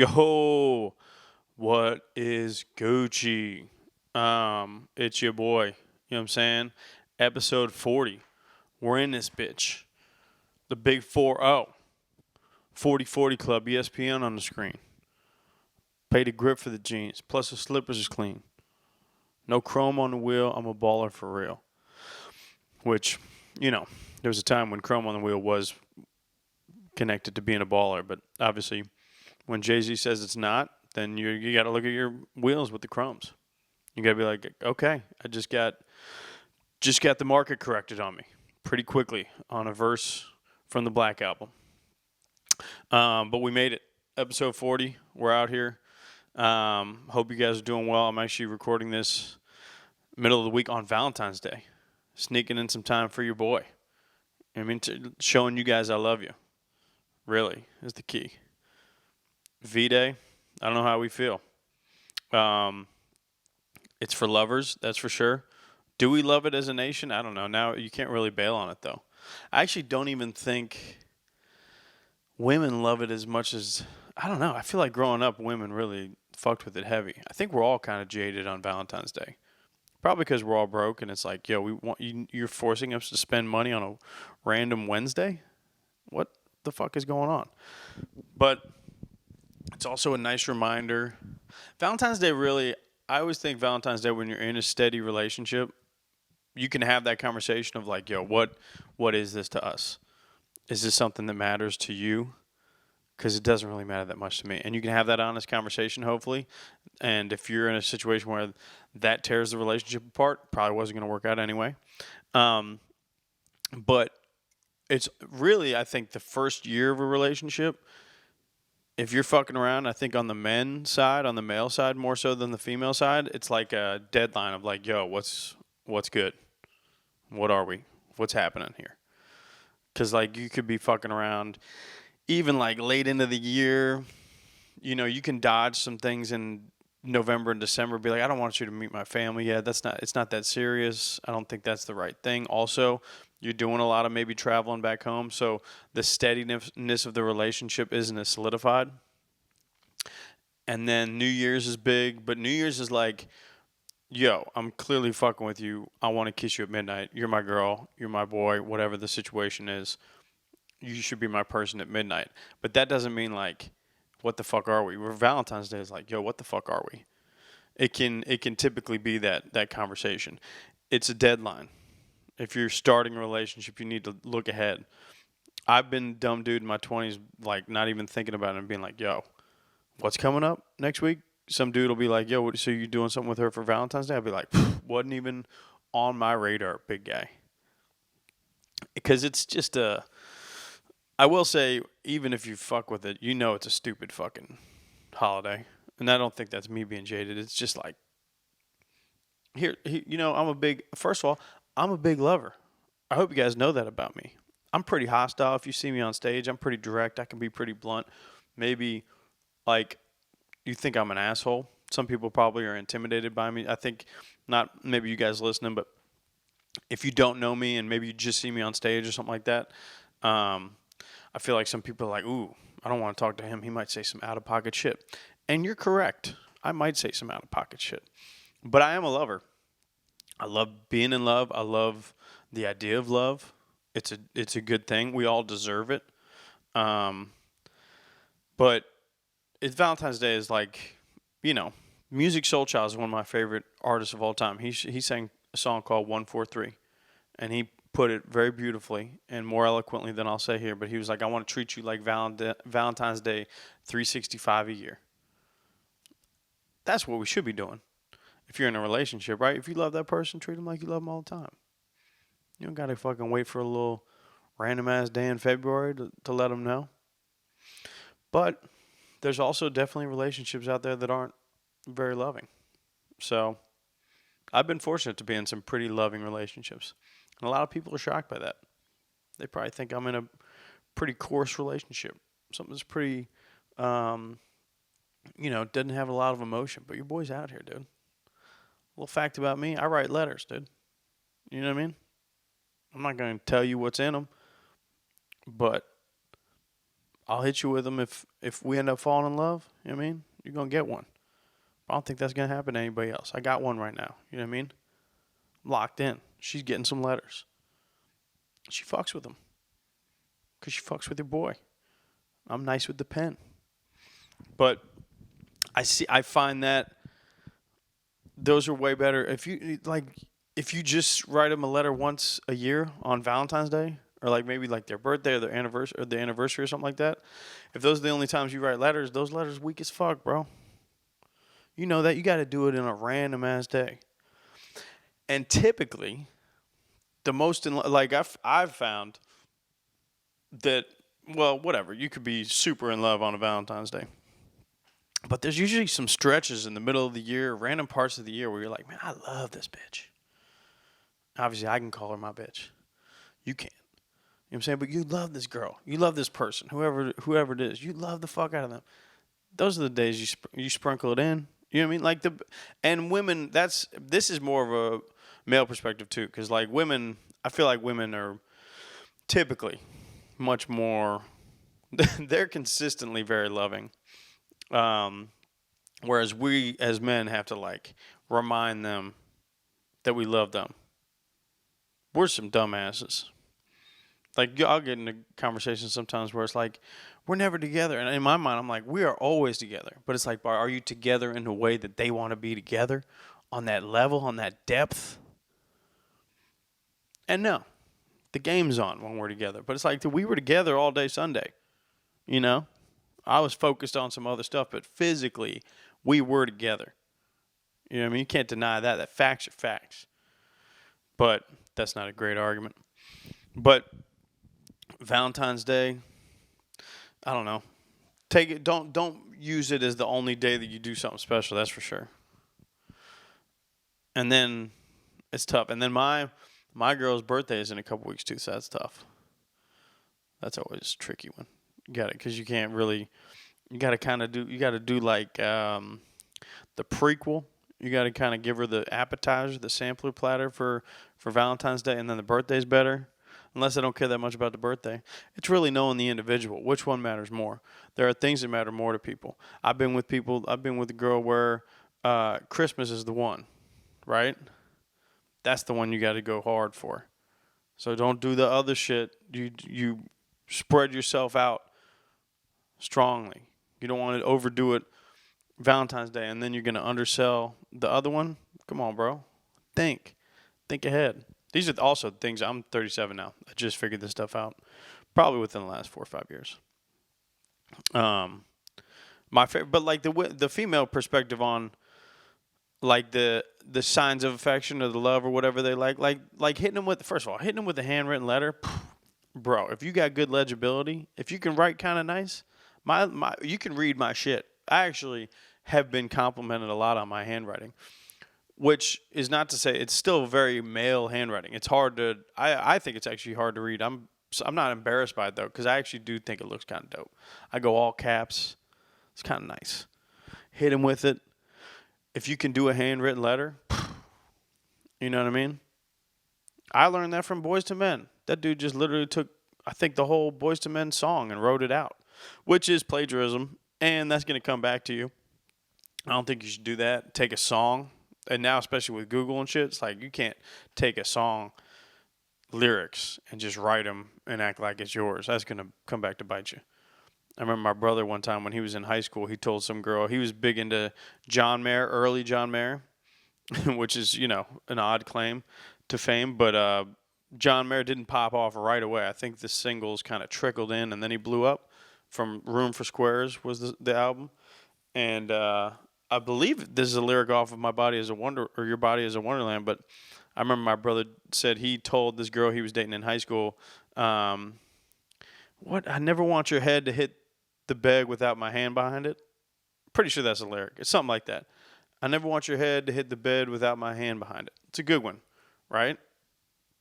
Yo, what is Gucci? It's your boy. You know what I'm saying? Episode 40. We're in this bitch. The big 4-0. 40-40 Club, ESPN on the screen. Paid a grip for the jeans. Plus the slippers is clean. No chrome on the wheel. I'm a baller for real. Which, there was a time when chrome on the wheel was connected to being a baller. But obviously, when Jay-Z says it's not, then you got to look at your wheels with the chromes. You got to be like, okay, I just got the market corrected on me pretty quickly on a verse from the Black Album. But we made it. Episode 40. We're out here. Hope you guys are doing well. I'm actually recording this middle of the week on Valentine's Day. Sneaking in some time for your boy. Showing you guys I love you. Really is the key. V-Day, I don't know how we feel. It's for lovers, that's for sure. Do we love it as a nation? I don't know. Now you can't really bail on it, though. I actually don't even think women love it as much as, I don't know. I feel like growing up, women really fucked with it heavy. I think we're all kind of jaded on Valentine's Day. Probably because we're all broke and it's like, yo, you're forcing us to spend money on a random Wednesday? What the fuck is going on? But it's also a nice reminder. Valentine's Day I always think Valentine's Day when you're in a steady relationship, you can have that conversation of like, yo, what is this to us? Is this something that matters to you? Because it doesn't really matter that much to me. And you can have that honest conversation, hopefully. And if you're in a situation where that tears the relationship apart, probably wasn't going to work out anyway. But it's really, I think, the first year of a relationship. If you're fucking around, I think on the male side, more so than the female side, it's like a deadline of like, yo, what's good? What are we? What's happening here? Because like you could be fucking around even like late into the year. You can dodge some things in November and December. Be like, I don't want you to meet my family yet. It's not that serious. I don't think that's the right thing. Also, you're doing a lot of maybe traveling back home, so the steadiness of the relationship isn't as solidified. And then New Year's is big, but New Year's is like, yo, I'm clearly fucking with you. I want to kiss you at midnight. You're my girl. You're my boy. Whatever the situation is, you should be my person at midnight. But that doesn't mean like, what the fuck are we? Where Valentine's Day is like, yo, what the fuck are we? It can typically be that conversation. It's a deadline. If you're starting a relationship, you need to look ahead. I've been dumb dude in my 20s, like not even thinking about it and being like, yo, what's coming up next week? Some dude will be like, yo, so you doing something with her for Valentine's Day? I'll be like, wasn't even on my radar, big guy. Because it's just I will say, even if you fuck with it, it's a stupid fucking holiday. And I don't think that's me being jaded. It's just like, first of all, I'm a big lover. I hope you guys know that about me. I'm pretty hostile. If you see me on stage, I'm pretty direct. I can be pretty blunt. Maybe, like, you think I'm an asshole. Some people probably are intimidated by me. I think, not maybe you guys listening, but if you don't know me and maybe you just see me on stage or something like that, I feel like some people are like, ooh, I don't want to talk to him. He might say some out-of-pocket shit. And you're correct. I might say some out-of-pocket shit. But I am a lover. I love being in love. I love the idea of love. It's a good thing. We all deserve it. But it's Valentine's Day is like, Music Soul Child is one of my favorite artists of all time. He sang a song called 143, and he put it very beautifully and more eloquently than I'll say here. But he was like, I want to treat you like Valentine's Day 365 a year. That's what we should be doing. If you're in a relationship, right? If you love that person, treat them like you love them all the time. You don't got to fucking wait for a little random-ass day in February to let them know. But there's also definitely relationships out there that aren't very loving. So I've been fortunate to be in some pretty loving relationships. And a lot of people are shocked by that. They probably think I'm in a pretty coarse relationship. Something that's pretty, doesn't have a lot of emotion. But your boy's out here, dude. Little fact about me, I write letters, dude. You know what I mean? I'm not going to tell you what's in them, but I'll hit you with them if we end up falling in love. You know what I mean? You're going to get one. I don't think that's going to happen to anybody else. I got one right now. You know what I mean? Locked in. She's getting some letters. She fucks with them. Because she fucks with your boy. I'm nice with the pen. But I find that those are way better. If you just write them a letter once a year on Valentine's Day, or like maybe like their birthday or their anniversary or something like that, if those are the only times you write letters, those letters weak as fuck, bro. You know that. You got to do it in a random ass day. And typically, the most I've found that, well, whatever, you could be super in love on a Valentine's Day. But there's usually some stretches in the middle of the year, random parts of the year where you're like, man, I love this bitch. Obviously, I can call her my bitch. You can't. You know what I'm saying? But you love this girl. You love this person, whoever it is. You love the fuck out of them. Those are the days you sprinkle it in. You know what I mean? And women, this is more of a male perspective too, because like women, I feel like women are typically much more, they're consistently very loving. Whereas we as men have to like remind them that we love them. We're some dumbasses. Like, I'll get into conversations sometimes where it's like, we're never together. And in my mind, I'm like, we are always together. But it's like, are you together in a way that they want to be together? On that level, on that depth? And no, the game's on when we're together. But it's like, we were together all day Sunday. You know? I was focused on some other stuff, but physically, we were together. You know what I mean? You can't deny that. That facts are facts. But that's not a great argument. But Valentine's Day, I don't know. Take it. Don't use it as the only day that you do something special. That's for sure. And then it's tough. And then my girl's birthday is in a couple weeks too, so that's tough. That's always a tricky one. You got it, because you can't really. You got to kind of do. You got to do like the prequel. You got to kind of give her the appetizer, the sampler platter for Valentine's Day, and then the birthday's better. Unless I don't care that much about the birthday. It's really knowing the individual. Which one matters more? There are things that matter more to people. I've been with a girl where Christmas is the one, right? That's the one you got to go hard for. So don't do the other shit. You spread yourself out strongly. You don't want to overdo it Valentine's Day, and then you're going to undersell the other one. Come on, bro. Think ahead. These are also things. I'm 37 now. I just figured this stuff out probably within the last 4 or 5 years. My favorite, but like the female perspective on like the signs of affection or the love or whatever they like hitting them with, first of all, hitting them with a handwritten letter, bro. If you got good legibility, if you can write kind of nice, you can read my shit. I actually have been complimented a lot on my handwriting. Which is not to say it's still very male handwriting. It's hard to. I think it's actually hard to read. I'm not embarrassed by it though, because I actually do think it looks kind of dope. I go all caps. It's kind of nice. Hit him with it. If you can do a handwritten letter, you know what I mean. I learned that from Boys to Men. That dude just literally took, I think, the whole Boys to Men song and wrote it out, which is plagiarism, and that's gonna come back to you. I don't think you should do that. Take a song. And now, especially with Google and shit, it's like you can't take a song lyrics and just write them and act like it's yours. That's going to come back to bite you. I remember my brother one time when he was in high school, he told some girl, he was big into John Mayer, early John Mayer, which is, you know, an odd claim to fame. But John Mayer didn't pop off right away. I think the singles kind of trickled in, and then he blew up. From Room for Squares was the album. And I believe this is a lyric off of My Body is a Wonder, or Your Body is a Wonderland, but I remember my brother said he told this girl he was dating in high school, I never want your head to hit the bed without my hand behind it. Pretty sure that's a lyric. It's something like that. I never want your head to hit the bed without my hand behind it. It's a good one, right?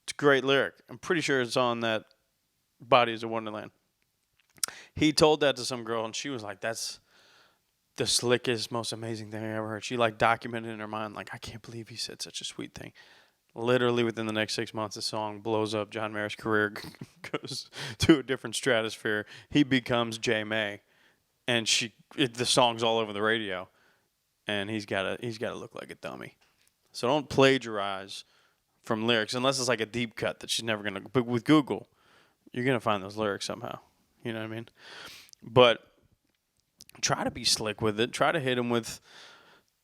It's a great lyric. I'm pretty sure it's on that Body is a Wonderland. He told that to some girl, and she was like, that's the slickest, most amazing thing I ever heard. She like documented in her mind, like, I can't believe he said such a sweet thing. Literally within the next 6 months, the song blows up. John Mayer's career goes to a different stratosphere. He becomes J May, and the song's all over the radio, and he's gotta look like a dummy. So don't plagiarize from lyrics unless it's like a deep cut that she's never gonna. But with Google, you're gonna find those lyrics somehow. You know what I mean? But try to be slick with it. Try to hit them with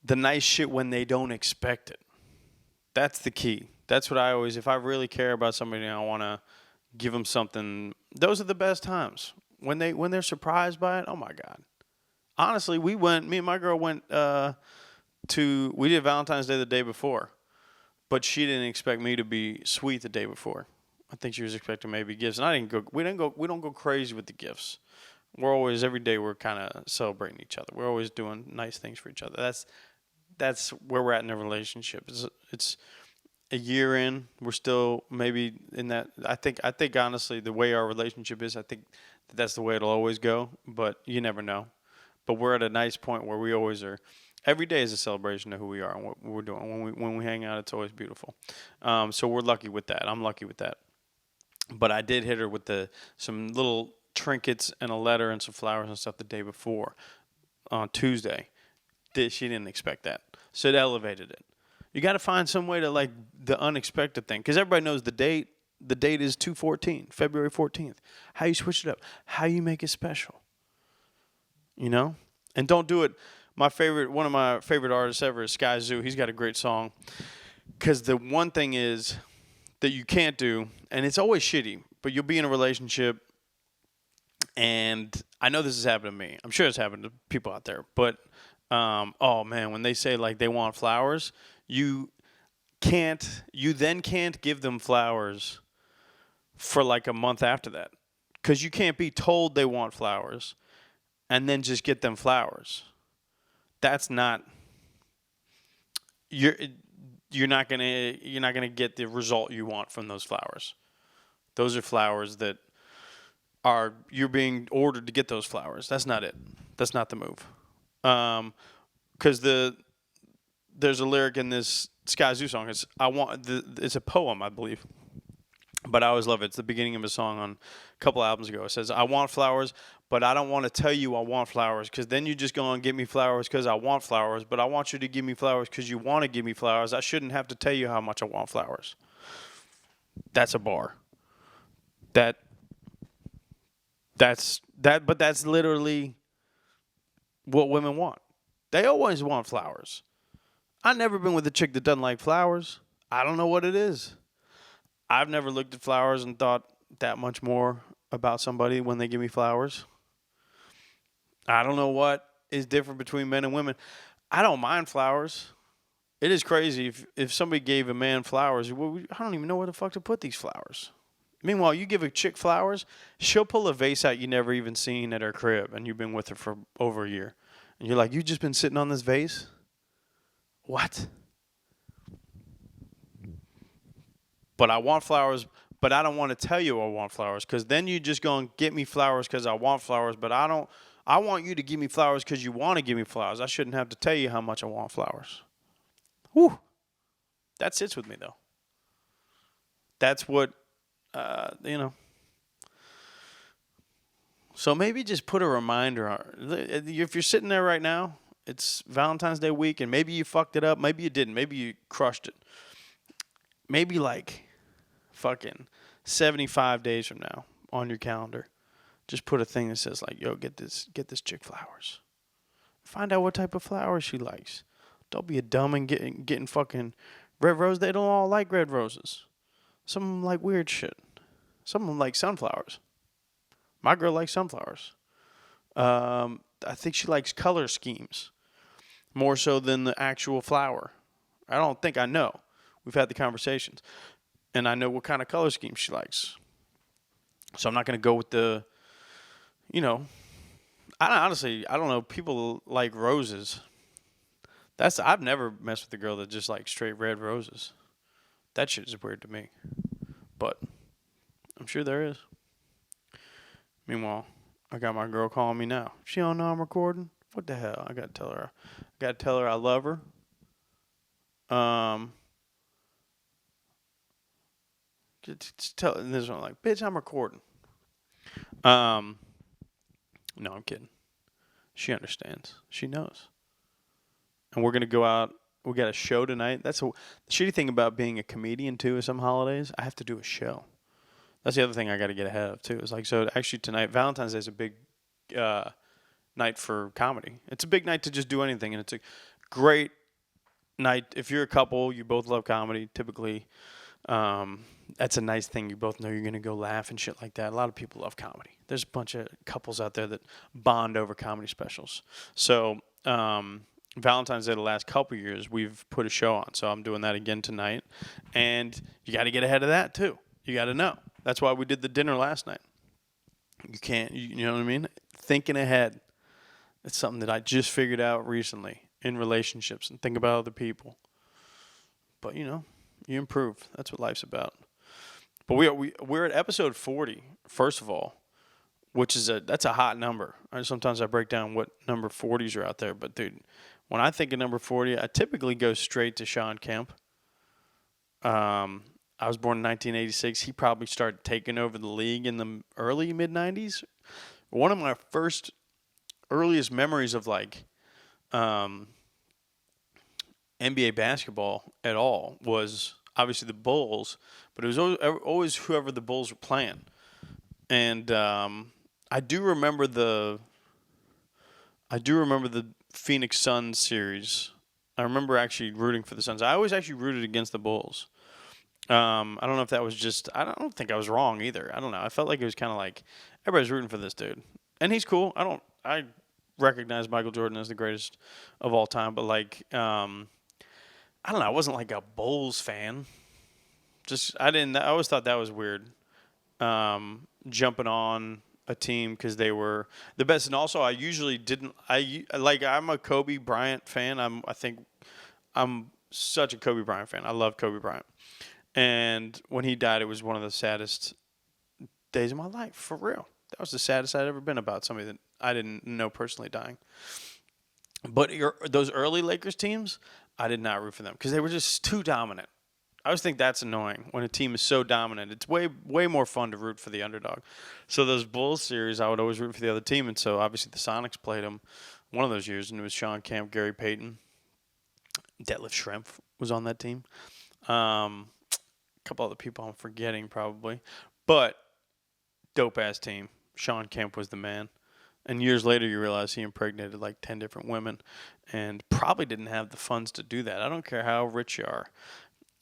the nice shit when they don't expect it. That's the key. That's what I always. If I really care about somebody, I want to give them something. Those are the best times when they're surprised by it. Oh my god! Honestly, me and my girl went we did Valentine's Day the day before, but she didn't expect me to be sweet the day before. I think she was expecting maybe gifts, and I didn't go. We don't go crazy with the gifts. We're always every day we're kind of celebrating each other. We're always doing nice things for each other. That's where we're at in a relationship. It's a year in. We're still maybe in that. I think honestly the way our relationship is, I think that's the way it'll always go. But you never know. But we're at a nice point where we always are. Every day is a celebration of who we are and what we're doing. When we hang out, it's always beautiful. So we're lucky with that. I'm lucky with that. But I did hit her with some little trinkets and a letter and some flowers and stuff the day before on Tuesday. She didn't expect that. So it elevated it. You got to find some way to like the unexpected thing. Because everybody knows the date. The date is 2/14, February 14th. How you switch it up. How you make it special. You know? And don't do it. One of my favorite artists ever is Sky Zoo. He's got a great song. Because the one thing is that you can't do, and it's always shitty, but you'll be in a relationship, and I know this has happened to me. I'm sure it's happened to people out there. But, oh, man, when they say, like, they want flowers, you then can't give them flowers for, like, a month after that. Because you can't be told they want flowers and then just get them flowers. That's not you're not gonna get the result you want from those flowers. Those are flowers that you're being ordered to get those flowers. That's not it. That's not the move. Because there's a lyric in this Sky Zoo song. It's a poem, I believe. But I always love it. It's the beginning of a song on a couple albums ago. It says, I want flowers, but I don't want to tell you I want flowers, because then you just go and get me flowers because I want flowers, but I want you to give me flowers because you want to give me flowers. I shouldn't have to tell you how much I want flowers. That's a bar. But that's literally what women want. They always want flowers. I've never been with a chick that doesn't like flowers. I don't know what it is. I've never looked at flowers and thought that much more about somebody when they give me flowers. I don't know what is different between men and women. I don't mind flowers. It is crazy if somebody gave a man flowers. Well, I don't even know where the fuck to put these flowers. Meanwhile, you give a chick flowers, she'll pull a vase out you never even seen at her crib, and you've been with her for over a year. And you're like, you've just been sitting on this vase? What? But I want flowers, but I don't want to tell you I want flowers, because then you just go and get me flowers because I want flowers, but I want you to give me flowers because you want to give me flowers. I shouldn't have to tell you how much I want flowers. Whew. That sits with me, though. That's what, So maybe just put a reminder. If you're sitting there right now, it's Valentine's Day week, and maybe you fucked it up. Maybe you didn't. Maybe you crushed it. Maybe like fucking 75 days from now on your calendar, just put a thing that says like, yo, get this chick flowers. Find out what type of flowers she likes. Don't be a dumb and getting fucking red roses. They don't all like red roses. Some of them like weird shit. Some of them like sunflowers. My girl likes sunflowers. I think she likes color schemes more so than the actual flower. I know. We've had the conversations. And I know what kind of color scheme she likes. So I'm not going to go with I don't know. People like roses. I've never messed with a girl that just likes straight red roses. That shit is weird to me. But I'm sure there is. Meanwhile, I got my girl calling me now. She don't know I'm recording? What the hell? I got to tell her I love her. Just tell and this one like, bitch, I'm recording. No, I'm kidding. She understands. She knows. And we're gonna go out. We got a show tonight. That's the shitty thing about being a comedian too. Is some holidays I have to do a show. That's the other thing I got to get ahead of too. It's like so. Actually, tonight Valentine's Day is a big night for comedy. It's a big night to just do anything, and it's a great night if you're a couple. You both love comedy. Typically, that's a nice thing. You both know you're gonna go laugh and shit like that. A lot of people love comedy. There's a bunch of couples out there that bond over comedy specials. So. Valentine's Day the last couple years we've put a show on, so I'm doing that again tonight, and you got to get ahead of that too. You got to know. That's why we did the dinner last night. You can't, you know what I mean? Thinking ahead. It's something that I just figured out recently in relationships and think about other people. But you improve. That's what life's about. But we're at episode 40. First of all, which is that's a hot number. Sometimes I break down what number 40s are out there, but dude, when I think of number 40, I typically go straight to Sean Kemp. I was born in 1986. He probably started taking over the league in the early mid-90s. One of my earliest memories of NBA basketball at all was obviously the Bulls, but it was always whoever the Bulls were playing. And I do remember the Phoenix Suns series. I remember actually rooting for the Suns. I always actually rooted against the Bulls. I don't know if that was just. I don't think I was wrong either. I don't know. I felt like it was kind of like everybody's rooting for this dude, and he's cool. I recognize Michael Jordan as the greatest of all time, but I don't know. I wasn't like a Bulls fan. I always thought that was weird. Jumping on a team because they were the best, and also I usually didn't. I'm a Kobe Bryant fan. I'm such a Kobe Bryant fan. I love Kobe Bryant, and when he died, it was one of the saddest days of my life, for real. That was the saddest I'd ever been about somebody that I didn't know personally dying. But those early Lakers teams, I did not root for them because they were just too dominant. I always think that's annoying when a team is so dominant. It's way more fun to root for the underdog. So those Bulls series, I would always root for the other team, and so obviously the Sonics played them one of those years, and it was Sean Kemp, Gary Payton, Detlef Schrempf was on that team. A couple other people I'm forgetting probably, but dope ass team. Sean Kemp was the man. And years later, you realize he impregnated like 10 different women, and probably didn't have the funds to do that. I don't care how rich you are.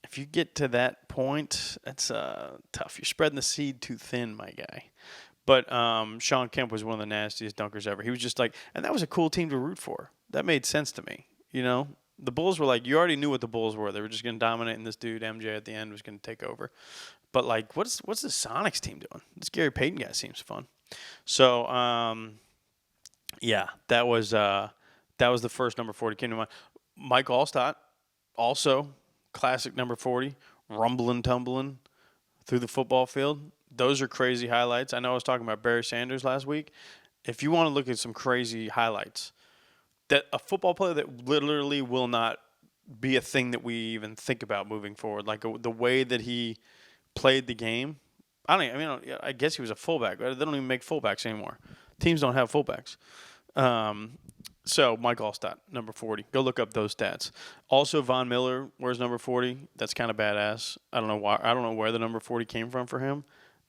If you get to that point, that's tough. You're spreading the seed too thin, my guy. But Sean Kemp was one of the nastiest dunkers ever. He was just like, and that was a cool team to root for. That made sense to me. The Bulls were like, you already knew what the Bulls were. They were just going to dominate, and this dude, MJ, at the end was going to take over. But like, what's the Sonics team doing? This Gary Payton guy seems fun. So, yeah, that was the first number 40 came to mind. Mike Allstott, also classic number 40, rumbling, tumbling through the football field. Those are crazy highlights. I know I was talking about Barry Sanders last week. If you want to look at some crazy highlights, that a football player that literally will not be a thing that we even think about moving forward, like the way that he played the game. I guess he was a fullback. They don't even make fullbacks anymore. Teams don't have fullbacks. So Mike Allstott, number 40. Go look up those stats. Also, Von Miller wears number 40. That's kind of badass. I don't know why. I don't know where the number 40 came from for him,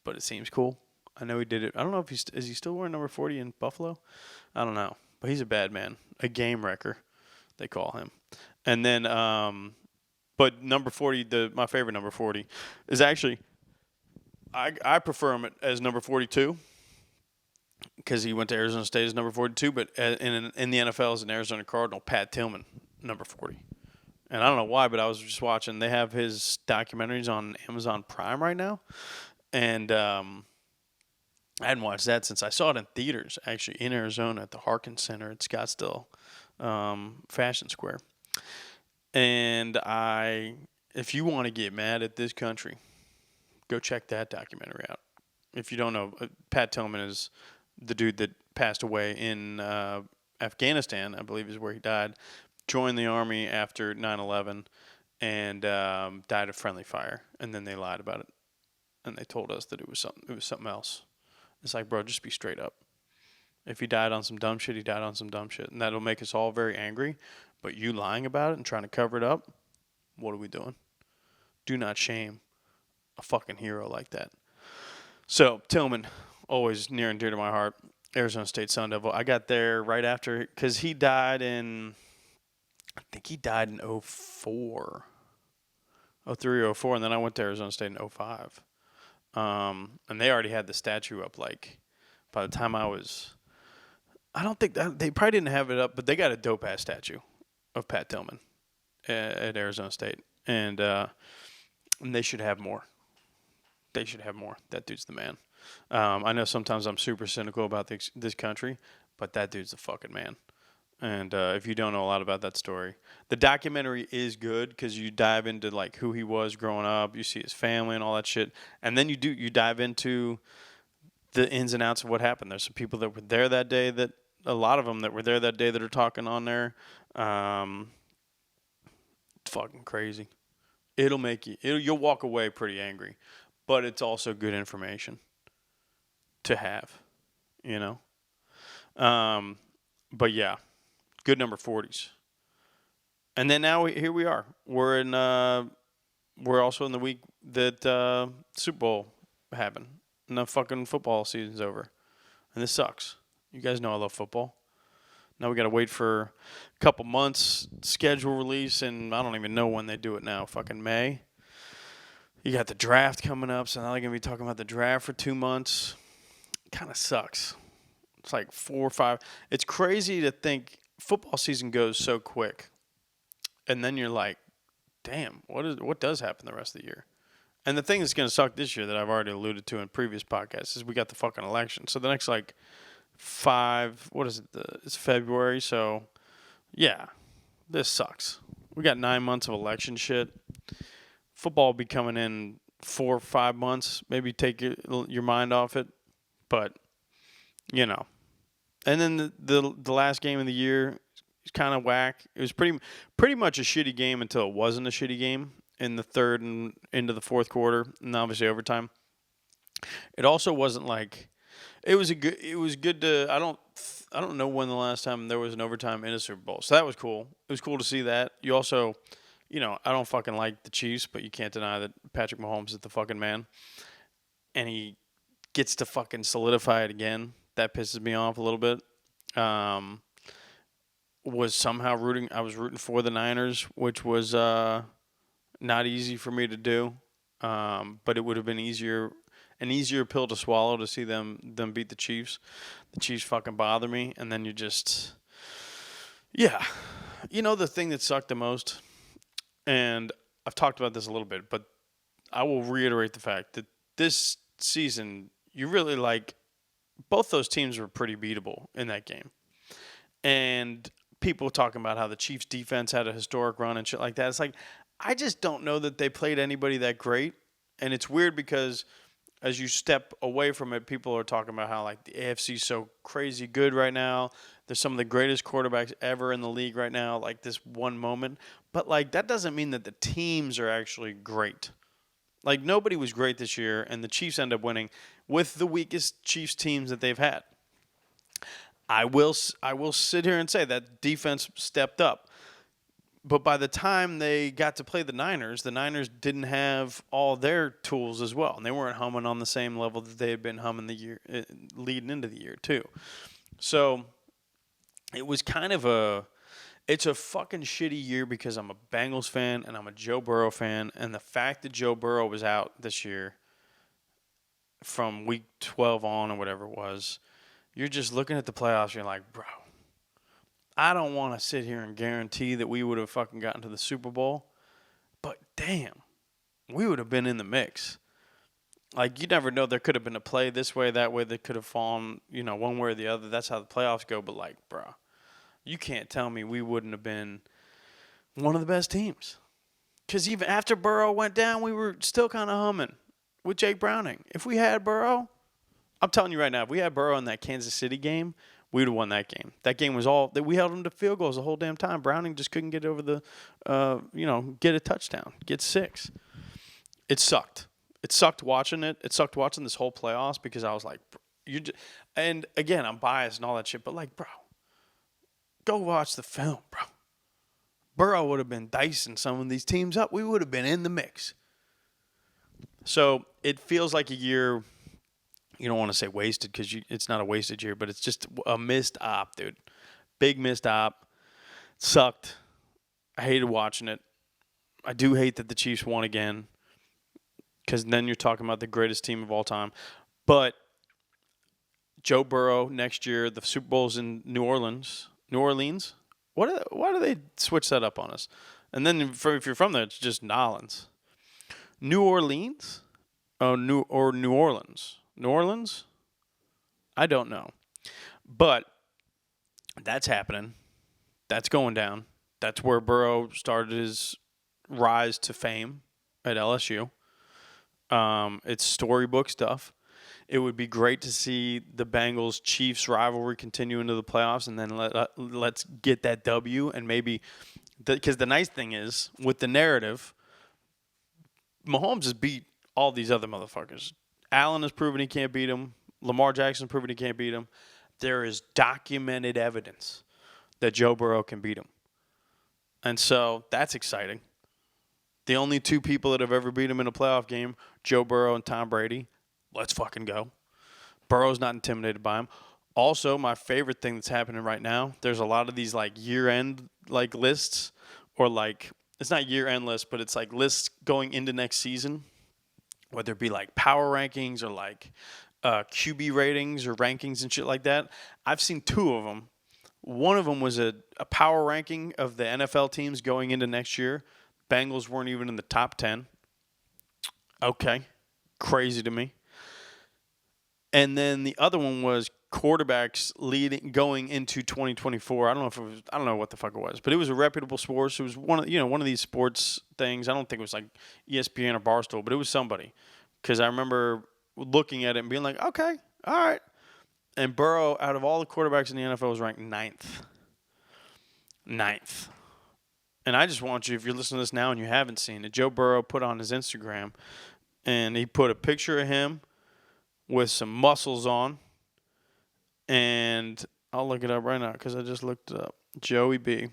but it seems cool. I know he did it. I don't know if is he still wearing number 40 in Buffalo? I don't know, but he's a bad man, a game wrecker, they call him. And then, but number 40, my favorite number 40, is actually I prefer him as number 42. Because he went to Arizona State as number 42, but in the NFL as an Arizona Cardinal, Pat Tillman, number 40. And I don't know why, but I was just watching. They have his documentaries on Amazon Prime right now. And I hadn't watched that since I saw it in theaters, actually, in Arizona at the Harkins Center at Scottsdale Fashion Square. And if you want to get mad at this country, go check that documentary out. If you don't know, Pat Tillman is the dude that passed away in Afghanistan, I believe is where he died, joined the Army after 9/11, and died of friendly fire. And then they lied about it. and they told us that it was something else. It's like, bro, just be straight up. If he died on some dumb shit, he died on some dumb shit. And that'll make us all very angry. But you lying about it and trying to cover it up, what are we doing? Do not shame a fucking hero like that. So, Tillman, always near and dear to my heart. Arizona State Sun Devil. I got there right after, because he died in, I think he died in 04. 03 or 04, and then I went to Arizona State in 05. And they already had the statue up, like, by the time I was, I don't think that, they probably didn't have it up, but they got a dope-ass statue of Pat Tillman at Arizona State. And they should have more. They should have more. That dude's the man. I know sometimes I'm super cynical about this country, but that dude's the fucking man. And if you don't know a lot about that story, the documentary is good because you dive into like who he was growing up, you see his family and all that shit, and then you dive into the ins and outs of what happened. There's some people that were there that day, that a lot of them that were there that day that are talking on there. Fucking crazy. It'll make you'll walk away pretty angry, but it's also good information to have, you know. But yeah. Good number 40s. And then now here we are. We're also in the week that Super Bowl happened. And the fucking football season's over. And this sucks. You guys know I love football. Now we got to wait for a couple months, schedule release, and I don't even know when they do it now. Fucking May. You got the draft coming up, so now they're going to be talking about the draft for 2 months. Kind of sucks. It's like 4 or 5. It's crazy to think football season goes so quick, and then you're like, damn, what does happen the rest of the year? And the thing that's going to suck this year that I've already alluded to in previous podcasts is we got the fucking election. So the next like 5, what is it? It's February. So yeah, this sucks. We got 9 months of election shit. Football will be coming in 4 or 5 months. Maybe take your mind off it, but you know. And then the last game of the year is kind of whack. It was pretty much a shitty game until it wasn't a shitty game in the third and into the fourth quarter, and obviously overtime. It also wasn't like it was good to I don't know when the last time there was an overtime in a Super Bowl. So that was cool. It was cool to see that. You also, you know, I don't fucking like the Chiefs, but you can't deny that Patrick Mahomes is the fucking man. And he gets to fucking solidify it again. That pisses me off a little bit. I was rooting for the Niners, which was not easy for me to do. But it would have been an easier pill to swallow to see them beat the Chiefs. The Chiefs fucking bother me, and then you just, yeah. You know the thing that sucked the most, and I've talked about this a little bit, but I will reiterate the fact that this season, you really like. Both those teams were pretty beatable in that game. And people talking about how the Chiefs defense had a historic run and shit like that. It's like, I just don't know that they played anybody that great. And it's weird because as you step away from it, people are talking about how like the AFC is so crazy good right now. There's some of the greatest quarterbacks ever in the league right now, like this one moment. But like that doesn't mean that the teams are actually great. Like nobody was great this year, and the Chiefs end up winning with the weakest Chiefs teams that they've had. I will sit here and say that defense stepped up. But by the time they got to play the Niners didn't have all their tools as well. And they weren't humming on the same level that they had been humming the year leading into the year too. So it was kind of it's a fucking shitty year because I'm a Bengals fan and I'm a Joe Burrow fan. And the fact that Joe Burrow was out this year from week 12 on or whatever it was, you're just looking at the playoffs and you're like, bro, I don't want to sit here and guarantee that we would have fucking gotten to the Super Bowl. But damn, we would have been in the mix. Like, you never know. There could have been a play this way, that way. That could have fallen, one way or the other. That's how the playoffs go. But, like, bro, you can't tell me we wouldn't have been one of the best teams. Because even after Burrow went down, we were still kind of humming with Jake Browning. If we had Burrow, I'm telling you right now, if we had Burrow in that Kansas City game, we would have won that game. That game was all – we held them to field goals the whole damn time. Browning just couldn't get over the get a touchdown, get 6. It sucked. It sucked watching it. It sucked watching this whole playoffs because I was like, and again, I'm biased and all that shit, but like, bro, go watch the film, bro. Burrow would have been dicing some of these teams up. We would have been in the mix. So it feels like a year. You don't want to say wasted because it's not a wasted year, but it's just a missed op, dude. Big missed op. Sucked. I hated watching it. I do hate that the Chiefs won again because then you're talking about the greatest team of all time. But Joe Burrow next year, the Super Bowl's in New Orleans. New Orleans? Why do they switch that up on us? And then if you're from there, it's just Nolans. New Orleans? Oh, New Orleans. New Orleans? I don't know. But that's happening. That's going down. That's where Burrow started his rise to fame at LSU. It's storybook stuff. It would be great to see the Bengals-Chiefs rivalry continue into the playoffs, and then let's get that W. And maybe because the nice thing is, with the narrative, Mahomes has beat all these other motherfuckers. Allen has proven he can't beat him. Lamar Jackson has proven he can't beat him. There is documented evidence that Joe Burrow can beat him. And so that's exciting. The only two people that have ever beat him in a playoff game, Joe Burrow and Tom Brady. Let's fucking go. Burrow's not intimidated by him. Also, my favorite thing that's happening right now, there's a lot of these like year-end like lists or like it's not year-end lists, but it's like lists going into next season, whether it be like power rankings or like QB ratings or rankings and shit like that. I've seen two of them. One of them was a power ranking of the NFL teams going into next year. Bengals weren't even in the top 10. Okay. Crazy to me. And then the other one was quarterbacks going into 2024. I don't know what the fuck it was, but it was a reputable source. It was one of these sports things. I don't think it was like ESPN or Barstool, but it was somebody. Because I remember looking at it and being like, okay, all right. And Burrow, out of all the quarterbacks in the NFL, was ranked ninth. Ninth. And I just want you, if you're listening to this now and you haven't seen it, Joe Burrow put on his Instagram, and he put a picture of him with some muscles on, and I'll look it up right now because I just looked it up. Joey B.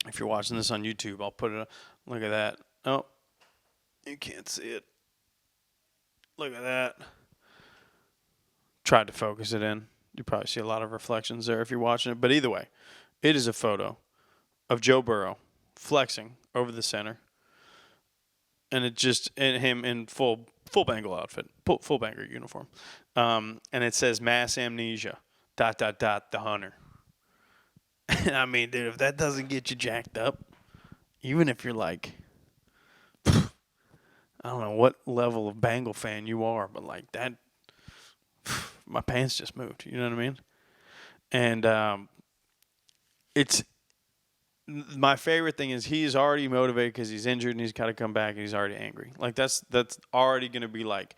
If you're watching this on YouTube, I'll put it up. Look at that. Oh, you can't see it. Look at that. Tried to focus it in. You probably see a lot of reflections there if you're watching it. But either way, it is a photo of Joe Burrow flexing over the center, and him in full Bengal outfit, full Bengal uniform, and it says mass amnesia, ... the hunter. And I mean, dude, if that doesn't get you jacked up, even if you're like, I don't know what level of Bengal fan you are, but like that, my pants just moved. You know what I mean? And it's my favorite thing is he's already motivated because he's injured and he's got to come back and he's already angry. Like that's already going to be like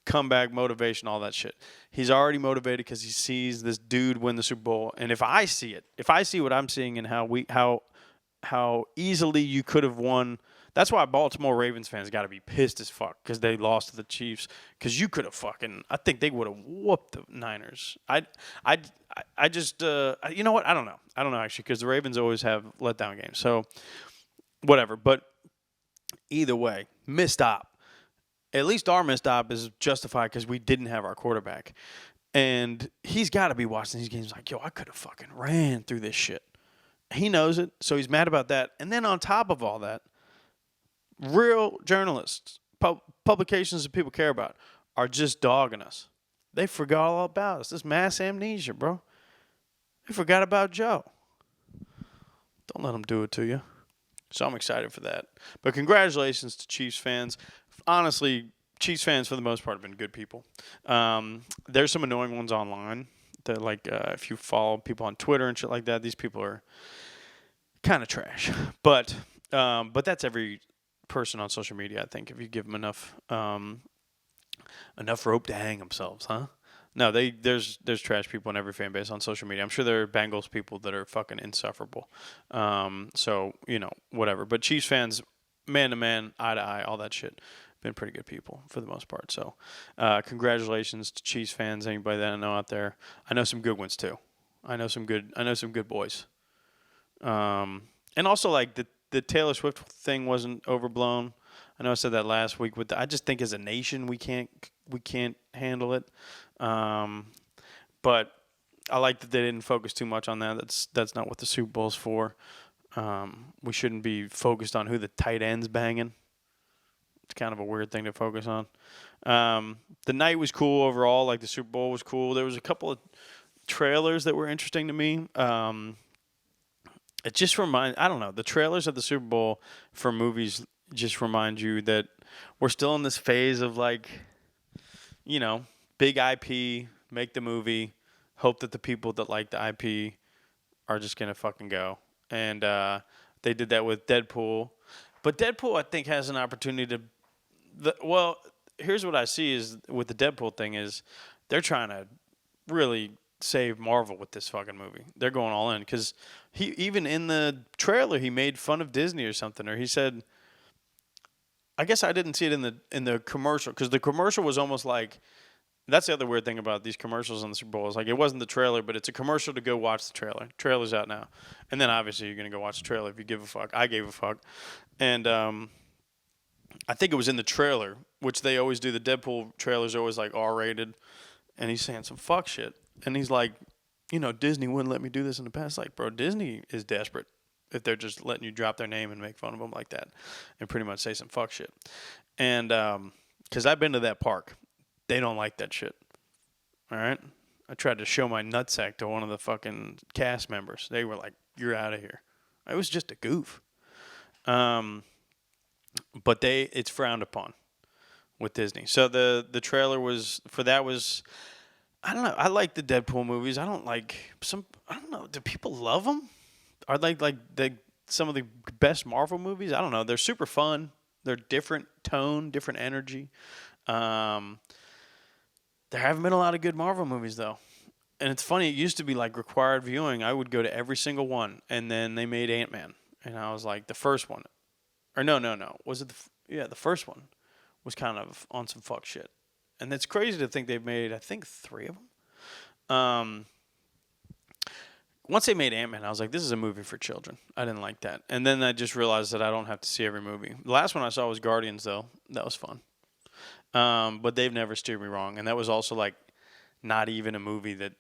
comeback motivation, all that shit. He's already motivated because he sees this dude win the Super Bowl. And if I see what I'm seeing and how easily you could have won. That's why Baltimore Ravens fans got to be pissed as fuck because they lost to the Chiefs. Because you could have I think they would have whooped the Niners. I just, you know what? I don't know actually because the Ravens always have letdown games. So, whatever. But either way, missed op. At least our missed op is justified because we didn't have our quarterback. And he's got to be watching these games like, yo, I could have fucking ran through this shit. He knows it, so he's mad about that. And then on top of all that, real journalists, publications that people care about, are just dogging us. They forgot all about us. This mass amnesia, bro. They forgot about Joe. Don't let them do it to you. So I'm excited for that. But congratulations to Chiefs fans. Honestly, Chiefs fans, for the most part, have been good people. There's some annoying ones online. That if you follow people on Twitter and shit like that, these people are kind of trash. But that's every person on social media, I think, if you give them enough rope to hang themselves, huh? No, there's trash people in every fan base on social media. I'm sure there are Bengals people that are fucking insufferable. So, whatever. But Chiefs fans, man to man, eye to eye, all that shit. been pretty good people for the most part. So, congratulations to Chiefs fans, anybody that I know out there. I know some good ones too. I know some good boys. And also like the Taylor Swift thing wasn't overblown. I know I said that last week. I just think as a nation we can't handle it. But I like that they didn't focus too much on that. That's not what the Super Bowl's for. We shouldn't be focused on who the tight end's banging. It's kind of a weird thing to focus on. The night was cool overall. Like the Super Bowl was cool. There was a couple of trailers that were interesting to me. It just I don't know, the trailers of the Super Bowl for movies just remind you that we're still in this phase of like, big IP, make the movie, hope that the people that like the IP are just going to fucking go. And they did that with Deadpool. But Deadpool, I think, has an opportunity to... here's what I see is with the Deadpool thing is they're trying to really save Marvel with this fucking movie. They're going all in because even in the trailer he made fun of Disney or something, or he said, I guess I didn't see it in the commercial because the commercial was almost like, that's the other weird thing about these commercials on the Super Bowl is like it wasn't the trailer, but it's a commercial to go watch the trailer. Trailer's out now, and then obviously you're gonna go watch the trailer if you give a fuck. I gave a fuck, and I think it was in the trailer, which they always do. The Deadpool trailers are always like R-rated, and he's saying some fuck shit. And he's like, Disney wouldn't let me do this in the past. Like, bro, Disney is desperate if they're just letting you drop their name and make fun of them like that and pretty much say some fuck shit. And because I've been to that park. They don't like that shit. All right? I tried to show my nutsack to one of the fucking cast members. They were like, you're out of here. It was just a goof. But it's frowned upon with Disney. So the trailer was I don't know. I like the Deadpool movies. I don't know. Do people love them? Are they like some of the best Marvel movies? I don't know. They're super fun. They're different tone, different energy. There haven't been a lot of good Marvel movies though. And it's funny, it used to be like required viewing. I would go to every single one, and then they made Ant-Man, and I was like the first one. Or no. Was it the first one was kind of on some fuck shit. And it's crazy to think they've made, I think, 3 of them. Once they made Ant-Man, I was like, this is a movie for children. I didn't like that. And then I just realized that I don't have to see every movie. The last one I saw was Guardians, though. That was fun. But they've never steered me wrong. And that was also, like, not even a movie that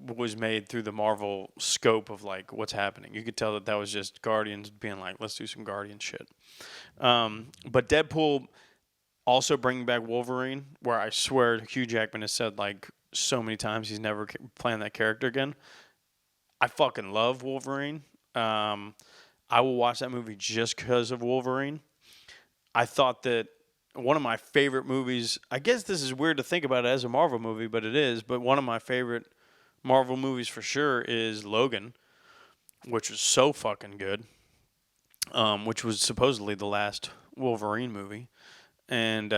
was made through the Marvel scope of, like, what's happening. You could tell that was just Guardians being like, let's do some Guardian shit. But Deadpool... also bringing back Wolverine, where I swear Hugh Jackman has said like so many times he's never playing that character again. I fucking love Wolverine. I will watch that movie just because of Wolverine. I thought that one of my favorite movies, I guess this is weird to think about it as a Marvel movie, but it is, but one of my favorite Marvel movies for sure is Logan, which was so fucking good, which was supposedly the last Wolverine movie. And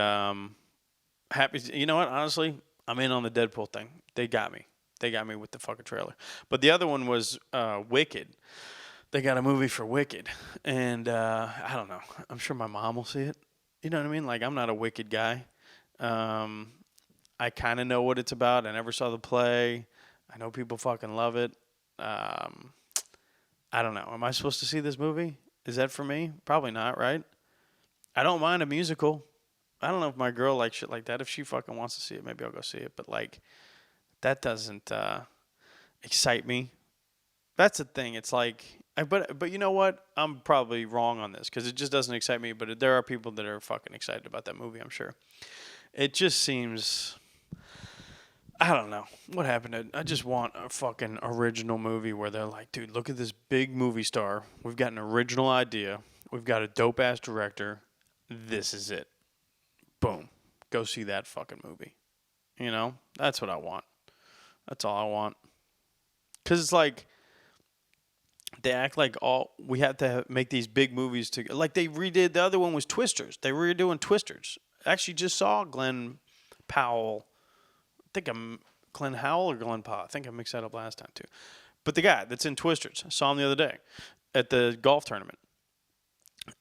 happy. You know what? Honestly, I'm in on the Deadpool thing. They got me. They got me with the fucking trailer. But the other one was Wicked. They got a movie for Wicked, and I don't know. I'm sure my mom will see it. You know what I mean? Like I'm not a Wicked guy. I kind of know what it's about. I never saw the play. I know people fucking love it. I don't know. Am I supposed to see this movie? Is that for me? Probably not, right? I don't mind a musical. I don't know if my girl likes shit like that. If she fucking wants to see it, maybe I'll go see it. But, like, that doesn't excite me. That's the thing. It's like, but you know what? I'm probably wrong on this because it just doesn't excite me. But there are people that are fucking excited about that movie, I'm sure. It just seems, I don't know. What happened? I just want a fucking original movie where they're like, dude, look at this big movie star. We've got an original idea. We've got a dope-ass director. This is it. Boom. Go see that fucking movie. You know? That's what I want. That's all I want. Because it's like, they act like we have to make these big movies to, like they redid, the other one was Twisters. They were redoing Twisters. I actually just saw Glenn Powell. I think I'm Glenn Howell or Glenn Powell. I think I mixed that up last time too. But the guy that's in Twisters, I saw him the other day at the golf tournament.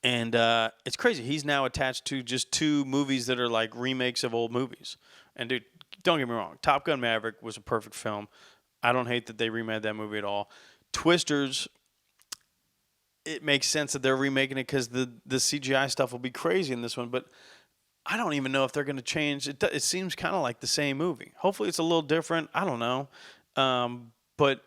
And it's crazy. He's now attached to just two movies that are like remakes of old movies. And dude, don't get me wrong, Top Gun Maverick was a perfect film. I don't hate that they remade that movie at all. Twisters, it makes sense that they're remaking it because the CGI stuff will be crazy in this one, but I don't even know if they're going to change. It seems kind of like the same movie. Hopefully, it's a little different. I don't know, but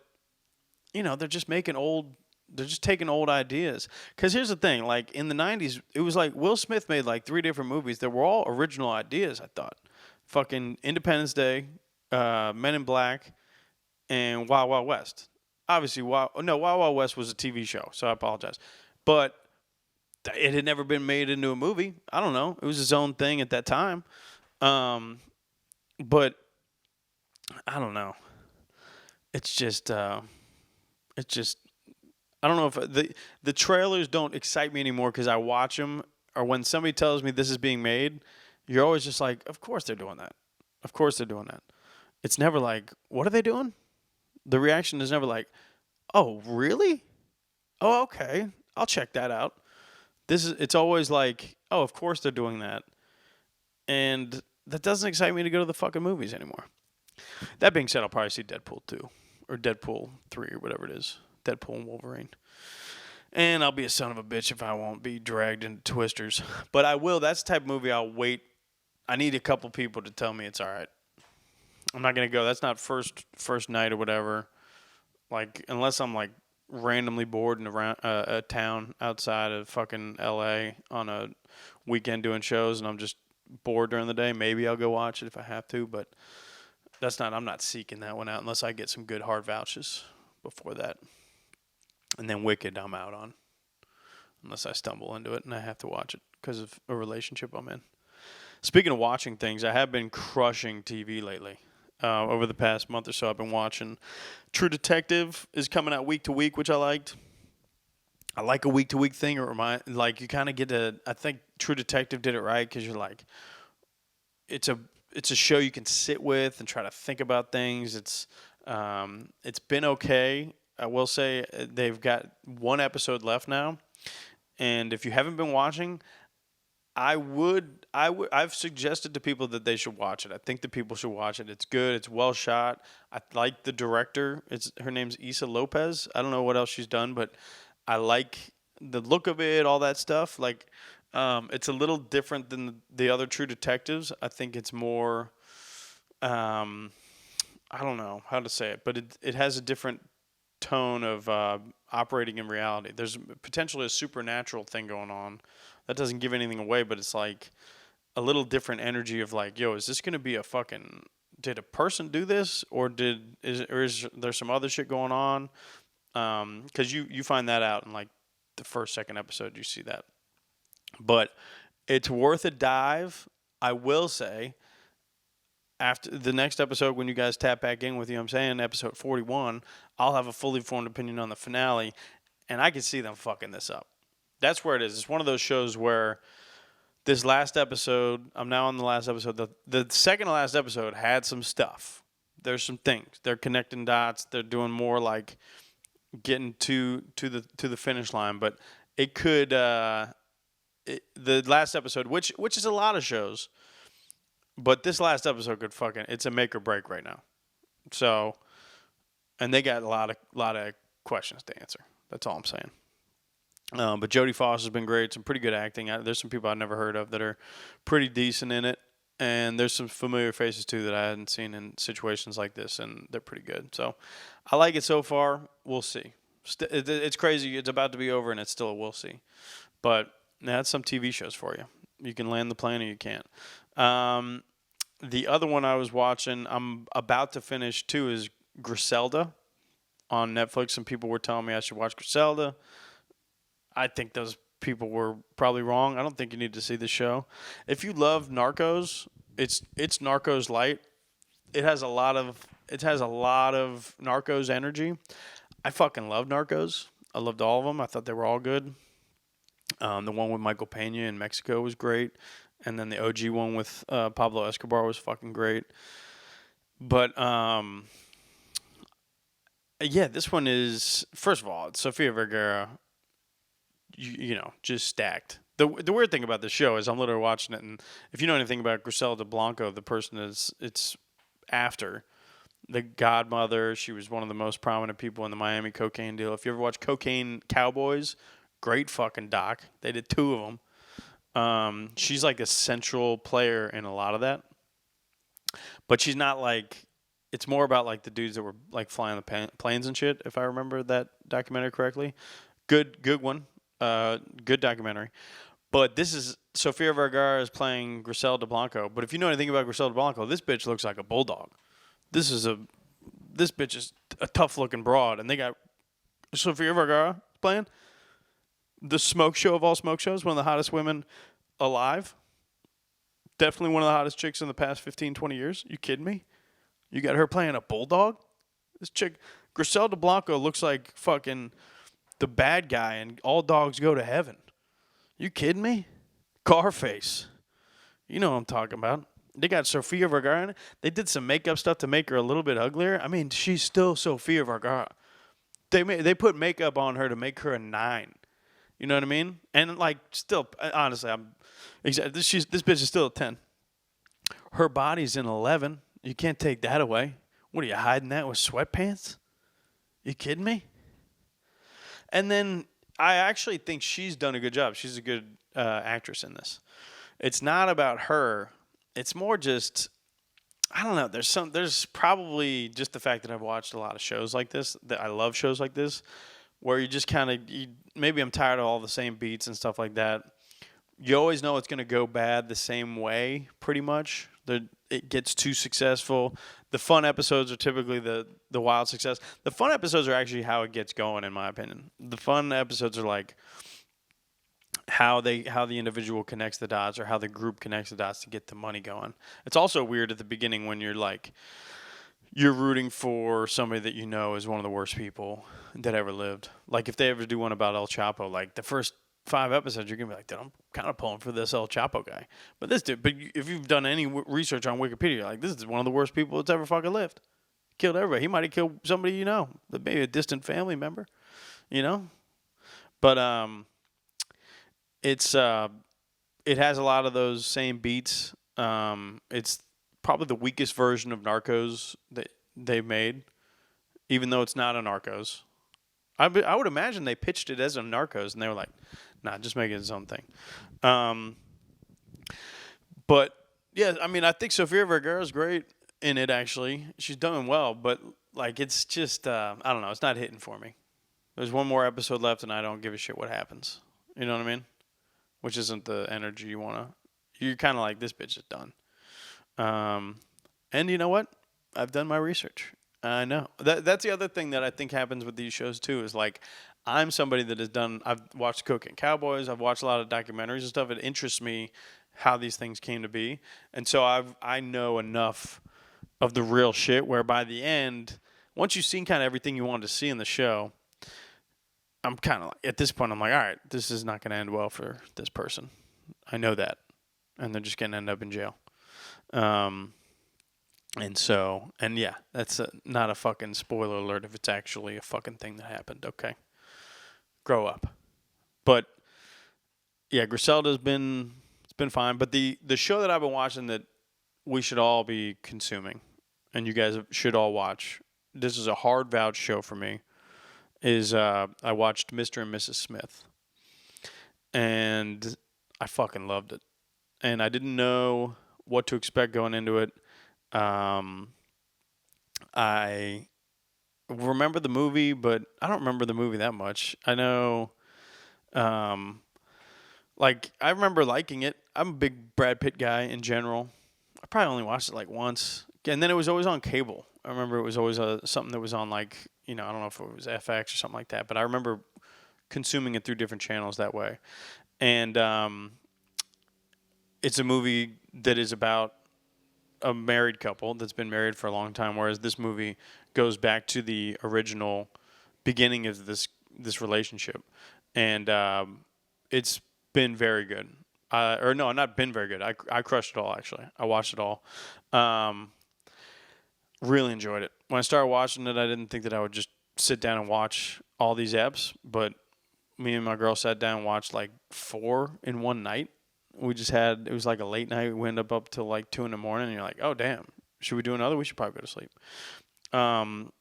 they're just making old. They're just taking old ideas. Because here's the thing: like in the '90s, it was like Will Smith made like three different movies that were all original ideas. I thought, fucking Independence Day, Men in Black, and Wild Wild West. Obviously, Wild Wild West was a TV show, so I apologize, but it had never been made into a movie. I don't know. It was his own thing at that time. Um, but I don't know. It's just, it's just. I don't know if the trailers don't excite me anymore because I watch them, or when somebody tells me this is being made, you're always just like, of course they're doing that. Of course they're doing that. It's never like, what are they doing? The reaction is never like, oh, really? Oh, okay. I'll check that out. It's always like, oh, of course they're doing that. And that doesn't excite me to go to the fucking movies anymore. That being said, I'll probably see Deadpool 2 or Deadpool 3 or whatever it is. Deadpool and Wolverine. And I'll be a son of a bitch if I won't be dragged into Twisters. But I will. That's the type of movie I'll wait. I need a couple people to tell me it's all right. I'm not going to go. That's not first night or whatever. Like, unless I'm like randomly bored in a town outside of fucking LA on a weekend doing shows and I'm just bored during the day, maybe I'll go watch it if I have to, but I'm not seeking that one out unless I get some good hard vouchers before that. And then Wicked I'm out on unless I stumble into it and I have to watch it because of a relationship I'm in. Speaking of watching things, I have been crushing TV lately. Over the past month or so, I've been watching True Detective is coming out week to week, which I liked. I like a week to week thing. Like you kind of get to. I think True Detective did it right because you're like, it's a show you can sit with and try to think about things. It's been okay. I will say they've got one episode left now, and if you haven't been watching, I've suggested to people that they should watch it. I think that people should watch it. It's good. It's well shot. I like the director. Her name's Issa Lopez. I don't know what else she's done, but I like the look of it, all that stuff. Like, it's a little different than the other True Detectives. I think it's more, I don't know how to say it, but it has a different tone of operating in reality. There's potentially a supernatural thing going on. That doesn't give anything away, but it's like a little different energy of like, yo, is this going to be did a person do this or is there some other shit going on? Because you find that out in like the second episode, you see that. But it's worth a dive. I will say, after the next episode, when you guys tap back in with Yahmsayin, episode 41, I'll have a fully formed opinion on the finale, and I can see them fucking this up. That's where it is. It's one of those shows where this last episode, I'm now on the last episode. The second to last episode had some stuff. There's some things. They're connecting dots. They're doing more like getting to the finish line. But it could the last episode, which is a lot of shows, but this last episode could it's a make or break right now. So, and they got a lot of questions to answer. That's all I'm saying. But Jodie Foster's been great. Some pretty good acting. There's some people I've never heard of that are pretty decent in it. And there's some familiar faces, too, that I hadn't seen in situations like this, and they're pretty good. So I like it so far. We'll see. It's crazy. It's about to be over, and it's still a we'll see. But that's some TV shows for you. You can land the plane or you can't. The other one I was watching, I'm about to finish, too, is Griselda on Netflix. Some people were telling me I should watch Griselda. I think those people were probably wrong. I don't think you need to see the show. If you love Narcos, it's Narcos light. It has a lot of Narcos energy. I fucking love Narcos. I loved all of them. I thought they were all good. The one with Michael Pena in Mexico was great, and then the OG one with Pablo Escobar was fucking great. But yeah, this one is, first of all, it's Sofia Vergara. you know, just stacked. The weird thing about this show is I'm literally watching it, and if you know anything about Griselda Blanco, the person is it's after the godmother. She was one of the most prominent people in the Miami cocaine deal. If you ever watch Cocaine Cowboys, great fucking doc. They did 2 of them. She's like a central player in a lot of that, but she's not like. It's more about like the dudes that were like flying the planes and shit. If I remember that documentary correctly, good one, good documentary. But this is Sofia Vergara is playing Griselda Blanco. But if you know anything about Griselda Blanco, this bitch looks like a bulldog. This bitch is a tough looking broad, and they got Sofia Vergara playing the smoke show of all smoke shows, one of the hottest women alive. Definitely one of the hottest chicks in the past 15, 20 years. You kidding me? You got her playing a bulldog? This chick, Griselda Blanco, looks like fucking the bad guy and All Dogs Go to Heaven. You kidding me? Carface. You know what I'm talking about. They got Sofia Vergara in it. They did some makeup stuff to make her a little bit uglier. I mean, she's still Sofia Vergara. They put makeup on her to make her a 9. You know what I mean? And like, still, honestly, this bitch is still a 10. Her body's an 11. You can't take that away. What are you hiding that with sweatpants? You kidding me? And then I actually think she's done a good job. She's a good actress in this. It's not about her. It's more just, I don't know. There's probably just the fact that I've watched a lot of shows like this, that I love shows like this, where you just kind of, maybe I'm tired of all the same beats and stuff like that. You always know it's going to go bad the same way, pretty much. It gets too successful. The fun episodes are typically the wild success. The fun episodes are actually how it gets going, in my opinion. The fun episodes are like how the individual connects the dots, or how the group connects the dots to get the money going. It's also weird at the beginning when you're rooting for somebody that you know is one of the worst people that ever lived. Like if they ever do one about El Chapo, like the first 5 episodes, you're gonna be like, dude, I'm kind of pulling for this El Chapo guy. But this dude, if you've done any research on Wikipedia, like this is one of the worst people that's ever fucking lived. Killed everybody. He might have killed somebody you know, maybe a distant family member, you know. But it has a lot of those same beats. It's probably the weakest version of Narcos that they've made, even though it's not a Narcos. I would imagine they pitched it as a Narcos, and they were like, nah, just make it its own thing. But, yeah, I mean, I think Sofia Vergara's great in it, actually. She's doing well, but, like, it's just, I don't know, it's not hitting for me. There's one more episode left, and I don't give a shit what happens. You know what I mean? Which isn't the energy you want to. You're kind of like, this bitch is done. And you know what? I've done my research. I know. That's the other thing that I think happens with these shows, too, is like, I'm somebody that I've watched Cocaine Cowboys, I've watched a lot of documentaries and stuff. It interests me how these things came to be. And so I know enough of the real shit where by the end, once you've seen kind of everything you wanted to see in the show, I'm kind of like, at this point, I'm like, all right, this is not going to end well for this person. I know that. And they're just going to end up in jail. And yeah, that's not a fucking spoiler alert if it's actually a fucking thing that happened. Okay. Grow up. But yeah, Griselda's been fine. But the show that I've been watching that we should all be consuming, and you guys should all watch, this is a hard vouch show for me, is I watched Mr. and Mrs. Smith. And I fucking loved it. And I didn't know what to expect going into it. I remember the movie, but I don't remember the movie that much. I know, I remember liking it. I'm a big Brad Pitt guy in general. I probably only watched it like once. And then it was always on cable. I remember it was always something that was on I don't know if it was FX or something like that, but I remember consuming it through different channels that way. And it's a movie that is about a married couple that's been married for a long time, whereas this movie goes back to the original beginning of this relationship. And it's been very good. Or no, not been very good. I crushed it all, actually. I watched it all. Really enjoyed it. When I started watching it, I didn't think that I would just sit down and watch all these eps, but me and my girl sat down and watched like 4 in one night. We just had, it was like a late night. We ended up till like 2 in the morning. And you're like, oh, damn. Should we do another? We should probably go to sleep. Um,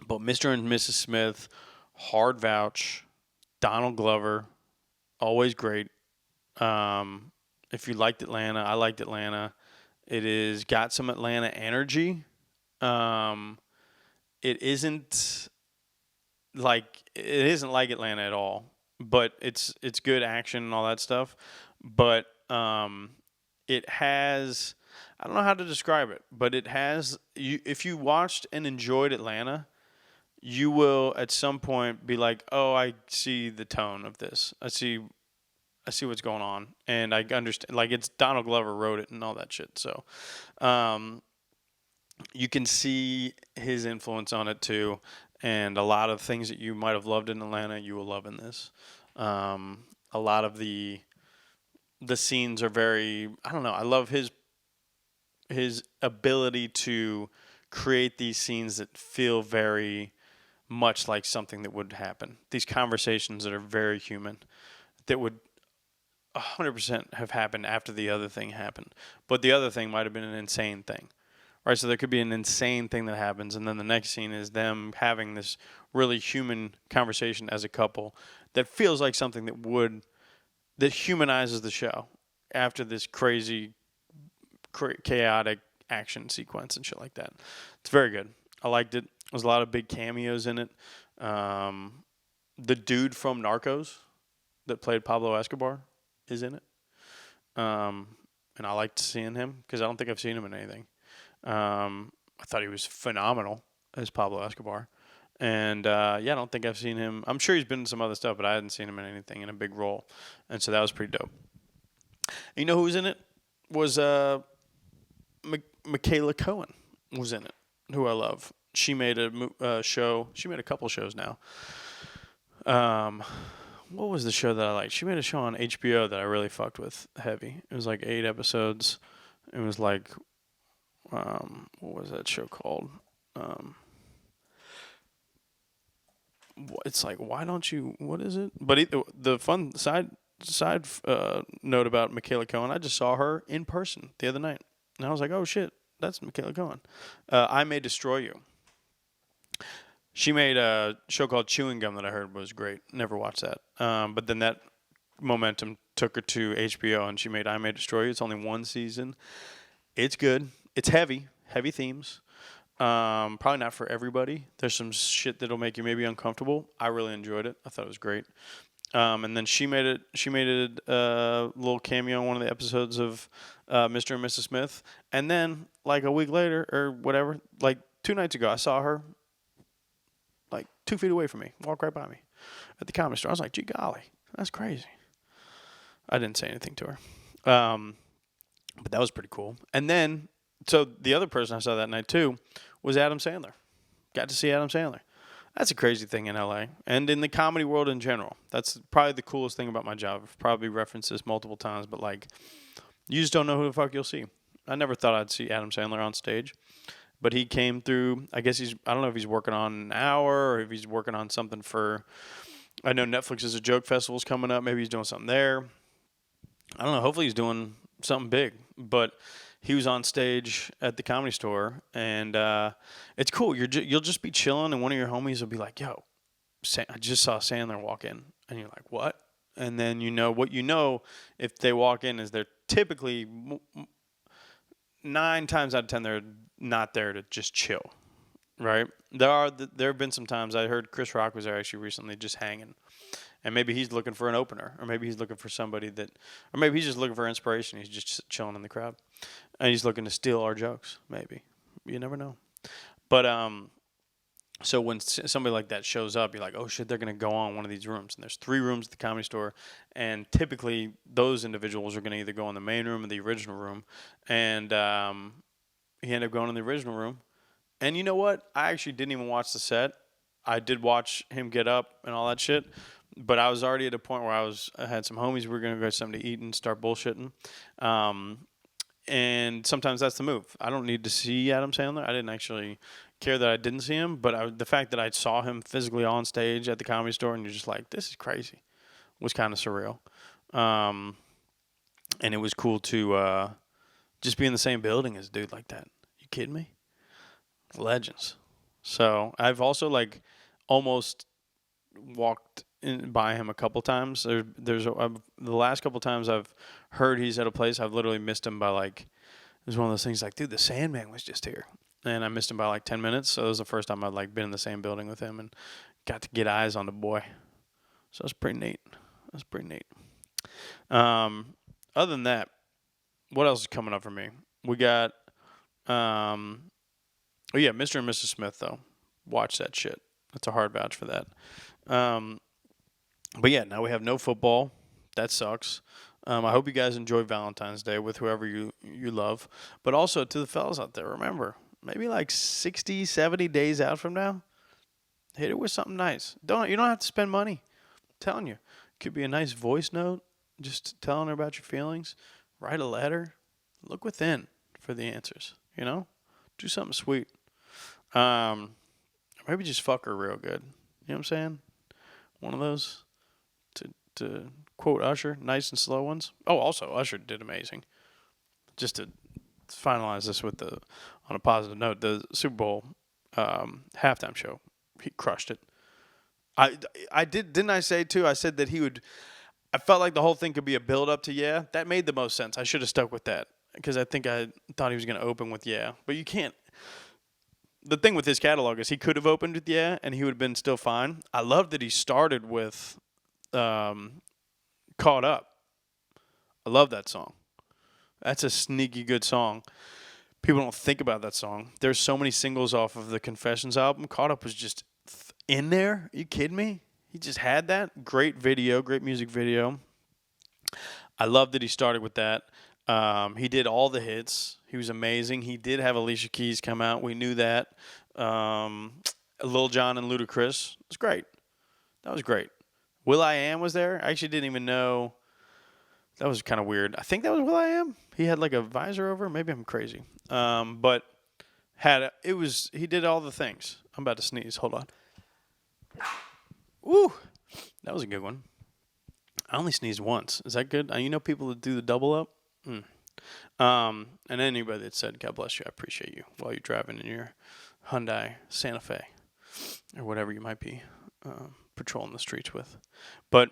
but Mr. and Mrs. Smith, hard vouch. Donald Glover, always great. If you liked Atlanta, I liked Atlanta. It is got some Atlanta energy. Um, it isn't like Atlanta at all, but it's good action and all that stuff. But it has, I don't know how to describe it, but it has you. If you watched and enjoyed Atlanta, you will at some point be like, oh, I see the tone of this. I see what's going on, and I understand. Like, it's Donald Glover wrote it and all that shit. So, um, you can see his influence on it too, and a lot of things that you might have loved in Atlanta, you will love in this. A lot of the scenes are very. I don't know. I love his ability to create these scenes that feel very much like something that would happen. These conversations that are very human, that would 100% have happened after the other thing happened. But the other thing might have been an insane thing. Right? So there could be an insane thing that happens, and then the next scene is them having this really human conversation as a couple that feels like something that humanizes the show after this crazy, chaotic action sequence and shit like that. It's very good. I liked it. There's a lot of big cameos in it. The dude from Narcos that played Pablo Escobar is in it. And I liked seeing him because I don't think I've seen him in anything. I thought he was phenomenal as Pablo Escobar. And I don't think I've seen him. I'm sure he's been in some other stuff, but I hadn't seen him in anything in a big role. And so that was pretty dope. And you know who was in it? Was Michaela Cohen was in it, who I love. She made a show. She made a couple shows now. What was the show that I liked? She made a show on HBO that I really fucked with heavy. It was like 8 episodes. It was like, what was that show called? It's like, why don't you? What is it? But the fun side note about Michaela Cohen, I just saw her in person the other night, and I was like, oh shit, that's Michaela Cohen. I May Destroy You. She made a show called Chewing Gum that I heard was great. Never watched that. But then that momentum took her to HBO, and she made I May Destroy You. It's only 1 season. It's good. It's heavy themes. Probably not for everybody. There's some shit that'll make you maybe uncomfortable. I really enjoyed it. I thought it was great. And then she made a little cameo in one of the episodes of Mr. and Mrs. Smith. And then, like a week later or whatever, like 2 nights ago, I saw her like 2 feet away from me, walk right by me at the Comedy Store. I was like, gee golly, that's crazy. I didn't say anything to her. But that was pretty cool. And then, so the other person I saw that night too was Adam Sandler. Got to see Adam Sandler. That's a crazy thing in LA and in the comedy world in general. That's probably the coolest thing about my job. I've probably referenced this multiple times, but like, you just don't know who the fuck you'll see. I never thought I'd see Adam Sandler on stage. But he came through, I guess I don't know if he's working on an hour or if he's working on something for, I know Netflix's A Joke Festival's coming up. Maybe he's doing something there. I don't know. Hopefully he's doing something big. But he was on stage at the Comedy Store, and it's cool. You'll just be chilling, and one of your homies will be like, yo, I just saw Sandler walk in. And you're like, what? And then what you know if they walk in is they're typically 9 times out of 10 they're not there to just chill, right? There have been some times I heard Chris Rock was there actually recently just hanging, and maybe he's looking for an opener, or maybe he's looking for somebody or maybe he's just looking for inspiration. He's just chilling in the crowd, and he's looking to steal our jokes. Maybe, you never know. But so when somebody like that shows up, you're like, oh shit, they're gonna go on one of these rooms, and there's 3 rooms at the Comedy Store, and typically those individuals are gonna either go in the main room or the original room, and he ended up going in the original room. And you know what? I actually didn't even watch the set. I did watch him get up and all that shit, but I was already at a point where I had some homies. We were gonna go get something to eat and start bullshitting. And sometimes that's the move. I don't need to see Adam Sandler. I didn't actually care that I didn't see him, but the fact that I saw him physically on stage at the Comedy Store, and you're just like, this is crazy, was kind of surreal. And it was cool to just be in the same building as a dude like that. You kidding me? Legends. So I've also like almost walked by him a couple times. The last couple times I've heard he's at a place, I've literally missed him by like, it was one of those things like, dude, the Sandman was just here. And I missed him by like 10 minutes. So it was the first time I'd like been in the same building with him and got to get eyes on the boy. So that's pretty neat. Other than that, what else is coming up for me? We got, Mr. and Mrs. Smith, though. Watch that shit. That's a hard vouch for that. But yeah, now we have no football. That sucks. I hope you guys enjoy Valentine's Day with whoever you love. But also to the fellas out there, remember, maybe like 60, 70 days out from now, hit it with something nice. You don't have to spend money. I'm telling you. Could be a nice voice note, just telling her about your feelings. Write a letter. Look within for the answers, you know? Do something sweet. Maybe just fuck her real good. You know what I'm saying? One of those, to quote Usher, nice and slow ones. Oh, also, Usher did amazing. Just to finalize this on a positive note, the Super Bowl halftime show, he crushed it. Didn't I say too? I said that he would. I felt like the whole thing could be a build up to Yeah. That made the most sense. I should have stuck with that because I think I thought he was going to open with Yeah, but you can't. The thing with his catalog is he could have opened with Yeah, and he would have been still fine. I love that he started with Caught Up. I love that song. That's a sneaky good song. People don't think about that song. There's so many singles off of the Confessions album. Caught Up was just in there. Are you kidding me? He just had that. Great video, great music video. I love that he started with that. He did all the hits. He was amazing. He did have Alicia Keys come out. We knew that. Lil Jon and Ludacris. It was great. That was great. will.i.am was there. I actually didn't even know. That was kind of weird. I think that was will.i.am. He had like a visor over. Maybe I'm crazy. But he did all the things. I'm about to sneeze. Hold on. Woo! That was a good one. I only sneezed once. Is that good? You know people that do the double up? And anybody that said, God bless you, I appreciate you while you're driving in your Hyundai Santa Fe or whatever you might be patrolling the streets with. But,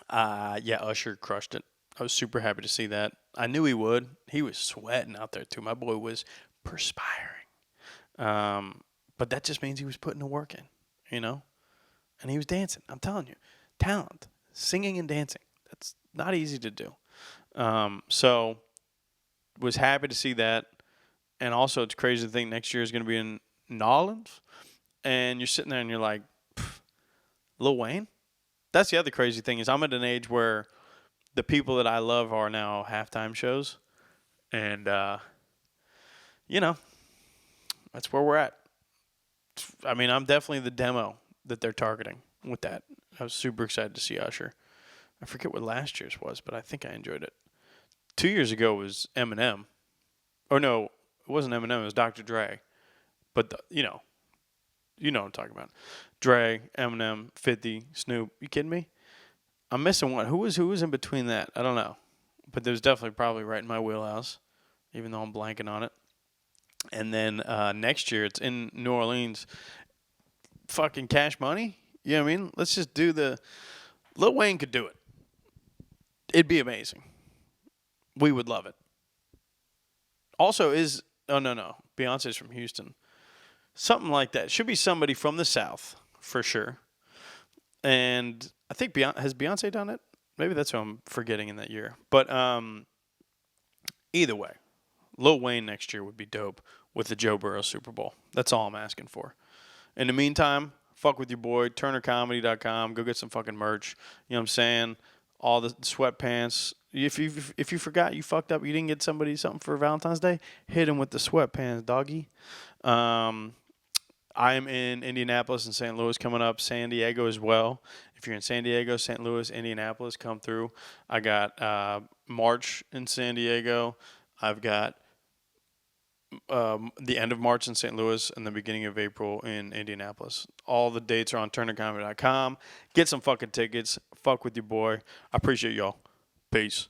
Usher crushed it. I was super happy to see that. I knew he would. He was sweating out there, too. My boy was perspiring. But that just means he was putting the work in, you know? And he was dancing. I'm telling you. Talent. Singing and dancing. That's not easy to do. So was happy to see that. And also it's crazy to think next year is going to be in New Orleans. And you're sitting there and you're like, Lil Wayne? That's the other crazy thing is I'm at an age where the people that I love are now halftime shows. And, that's where we're at. I mean, I'm definitely the demo that they're targeting with that. I was super excited to see Usher. I forget what last year's was, but I think I enjoyed it. 2 years ago was Eminem. Or no, it wasn't Eminem. It was Dr. Dre. But, you know what I'm talking about. Dre, Eminem, 50, Snoop. You kidding me? I'm missing one. Who was in between that? I don't know. But there's definitely probably right in my wheelhouse, even though I'm blanking on it. And then next year, it's in New Orleans. Fucking Cash Money? You know what I mean? Let's just do Lil Wayne could do it. It'd be amazing. We would love it. Also no. Beyonce's from Houston. Something like that. Should be somebody from the South, for sure. And I think has Beyonce done it? Maybe that's what I'm forgetting in that year. But either way, Lil Wayne next year would be dope with the Joe Burrow Super Bowl. That's all I'm asking for. In the meantime, fuck with your boy, turnercomedy.com. Go get some fucking merch. You know what I'm saying? All the sweatpants. If you forgot, you fucked up, you didn't get somebody something for Valentine's Day, hit him with the sweatpants, doggy. I'm in Indianapolis and St. Louis coming up, San Diego as well. If you're in San Diego, St. Louis, Indianapolis, come through. I got March in San Diego. I've got the end of March in St. Louis and the beginning of April in Indianapolis. All the dates are on turnercomedy.com. Get some fucking tickets. Fuck with your boy. I appreciate y'all. Peace.